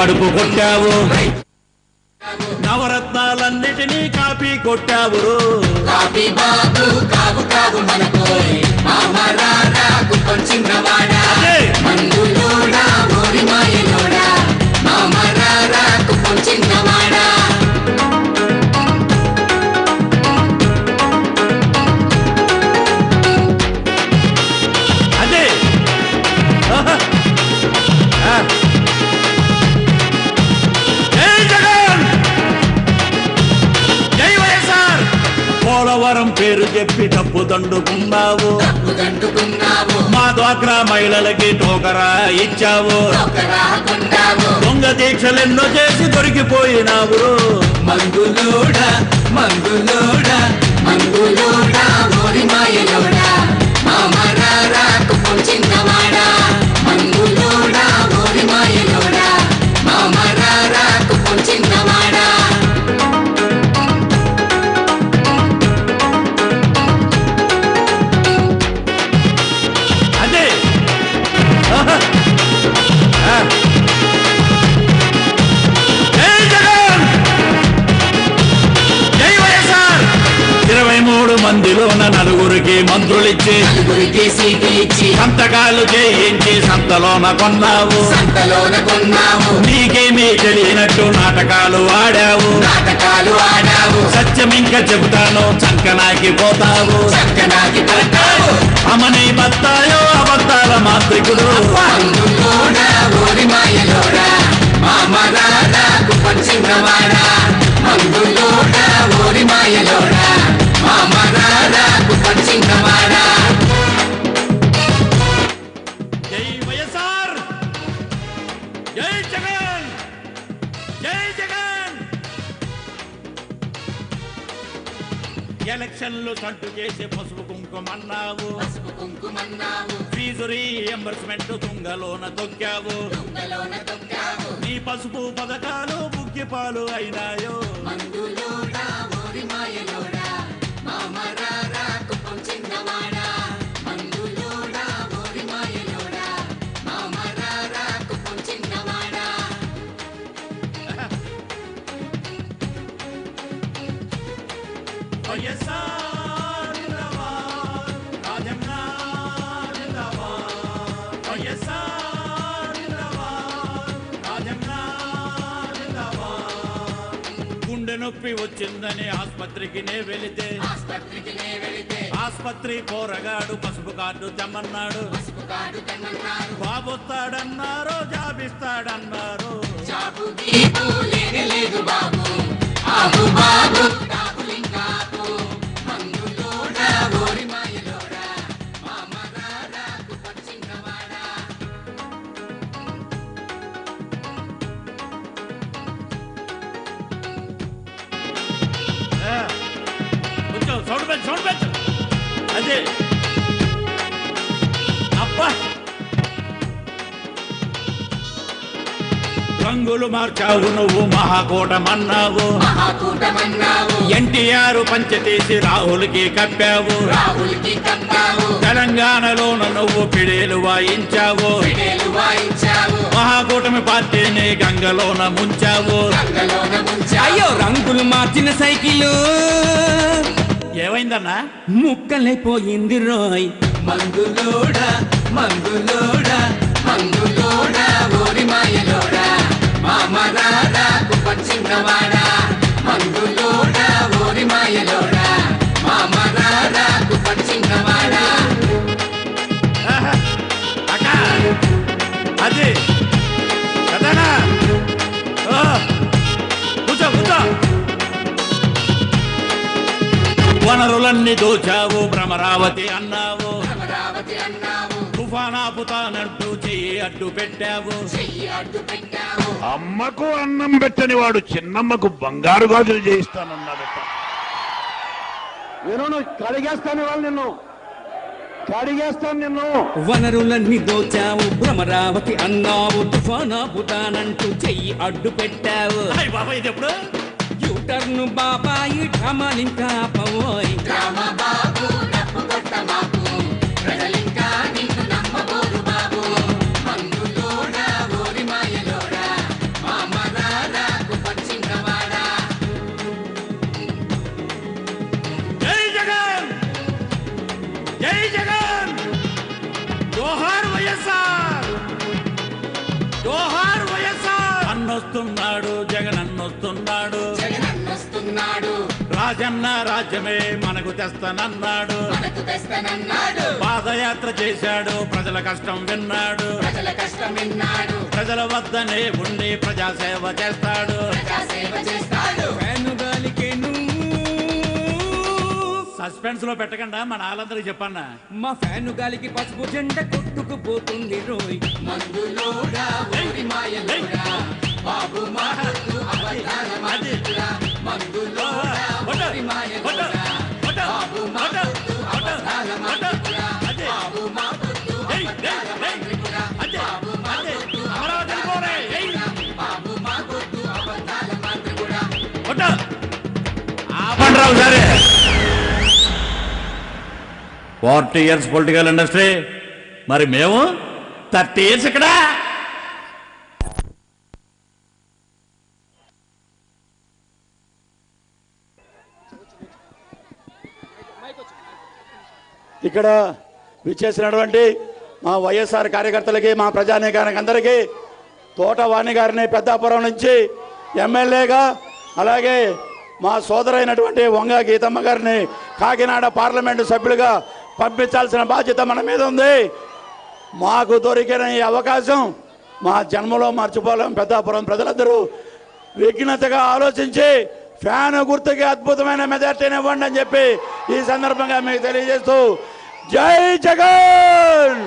కడుపు కొట్టావు నవరత్నాలన్నిటినీ కాపీ కొట్టావు కాపీ బాబు కావు కావు మనకోయ్ మామరారా కుప్పం చిన్నవాడా మందులోడా ఓరి మాయలోడా మామరారా కుప్పం చిన్నవాడా అదే పోలవరం పేరు చెప్పి డబ్బు దండుకున్నావు మా డ్వాక్రా మహిళలకి టోకరా ఇచ్చావు దొంగ దీక్షలెన్నో చేసి దొరికిపోయినావు మందులోడా మందులోడా మందులోడా ఓరి మాయలోడా మామరారా కుప్పం చిన్నవాడా మందులోడా ఓరి మాయలోడా మామరారా కుప్పం చిన్నవాడా అదే జై జగన్ జై వైఎస్ఆర్ 23 మందిలోన నలుగురికి మంత్రులిచ్చి సంతకాలు చేయించి సంతలోన కొన్నావు నీకేమీ తెలియనట్టు నాటకాలు ఆడావు సత్యం ఇంకా చెబుతాను చంకనాకి పోతావు అమని బత్తాయో అబద్ధాల మాంత్రికుడు జై వైఎస్ఆర్ జై జగన్ జై జగన్ ఎలక్షన్లు సంటు చేసి పసుపు కుంకుమన్నావు ఫీజు రీఎంబర్స్మెంట్ తుంగలోన తొక్కావు నీ పసుపు పథకాలు బుక్కిపాలు అయినాయో వైఎస్ఆర్ జిందాబాద్ రాజన్న జిందాబాద్ వైఎస్ఆర్ జిందాబాద్ రాజన్న జిందాబాద్ గుండె నొప్పి వచ్చిందని ఆస్పత్రికి నే వెళితే ఆస్పత్రి పోరగాడు పసుపు కార్డు తెమ్మన్నాడు బాబొస్తాడన్నారు జాబిస్తాడన్నారు సౌండ్ పెంచు అదే అబ్బా రంగులు మార్చావు నువ్వు మహాకూటమన్నావు ఎన్టీఆర్ పంచతీసి రాహుల్కి కప్పావు తెలంగాణలోన నువ్వు పిడేలు వాయించావు మహాకూటమి పార్టీని గంగలోన ముంచావు అయ్యో రంగులు మార్చిన సైకిల్ ఏమైందన్నా ముక్కలైపోయింది రోయ్ మందులోడా మందులోడా మందులోడా ఓరి మాయలోడా మామరారా కుప్పం చిన్నవాడా మందులోడా ఓరి మాయలోడా మామరారా కుప్పం చిన్నవాడా అక్క అది కదనా కూర్చో కూర్చో వనరులన్నీ దోచావు భ్రమరావతి అన్నావు తుఫానాపుతానంటూ చెయ్యి అడ్డు పెట్టావు అమ్మకు అన్నం పెట్టని వాడు చిన్నమ్మకు బంగారు గాజులు చేయిస్తానన్నాడట. నేను కడిగేస్తాను వాళ్ళు నిన్ను వనరులన్నీ దోచావు భ్రమరావతి అన్నావు తుఫానాపుతానంటూ చెయ్యి అడ్డు పెట్టావు బాబాయ్ ఇది ఎప్పుడు యూటర్ను బాబాయి డ్రామాలింకా పవోయ్ వైఎస్ఆర్ జోహార్ వైఎస్ఆర్ అన్నొస్తున్నాడు జగన్ అన్నొస్తున్నాడు రాజన్న రాజ్యమే మనకు తెస్తానన్నాడు పాదయాత్ర చేశాడు ప్రజల కష్టం విన్నాడు ప్రజల వద్దనే ఉండి ప్రజాసేవ చేస్తాడు సస్పెన్స్ లో పెట్టకుండా మన వాళ్ళందరికి చెప్పన్నా మా ఫ్యాను గాలికి పసుపు జెండ కొట్టుకుపోతుంది రోయ్ మందులోడా ఓరి మాయలోడా బాబు మాటలు అబద్ధాల మాటలురా మందులోడా ఓరి మాయలోడా బాబు మాటలు అబద్ధాల మాటలురా బాబు మాటలు అబద్ధాల మాటలురా బాబు మాటలు బాబు మాటలు అబద్ధాల మాటలురా ఆపండ్రావు సరే 40 years పొలిటికల్ ఇండస్ట్రీ మరి మేము 30 years ఇక్కడ ఇక్కడ విచ్చేసినటువంటి మా వైఎస్ఆర్ కార్యకర్తలకి మా ప్రజానీకానికి అందరికీ తోటవాణి గారిని పెద్దాపురం నుంచి ఎమ్మెల్యేగా అలాగే మా సోదరైనటువంటి వంగ గీతమ్మ గారిని కాకినాడ పార్లమెంటు సభ్యులుగా పంపించాల్సిన బాధ్యత మన మీద ఉంది. మాకు దొరికిన ఈ అవకాశం మా జన్మలో మర్చిపోలేం. పెద్దాపురం ప్రజలందరూ విఘ్నతగా ఆలోచించి ఫ్యాన్ గుర్తుకి అద్భుతమైన మెజార్టీని ఇవ్వండి అని చెప్పి ఈ సందర్భంగా మీకు తెలియజేస్తూ జై జగన్.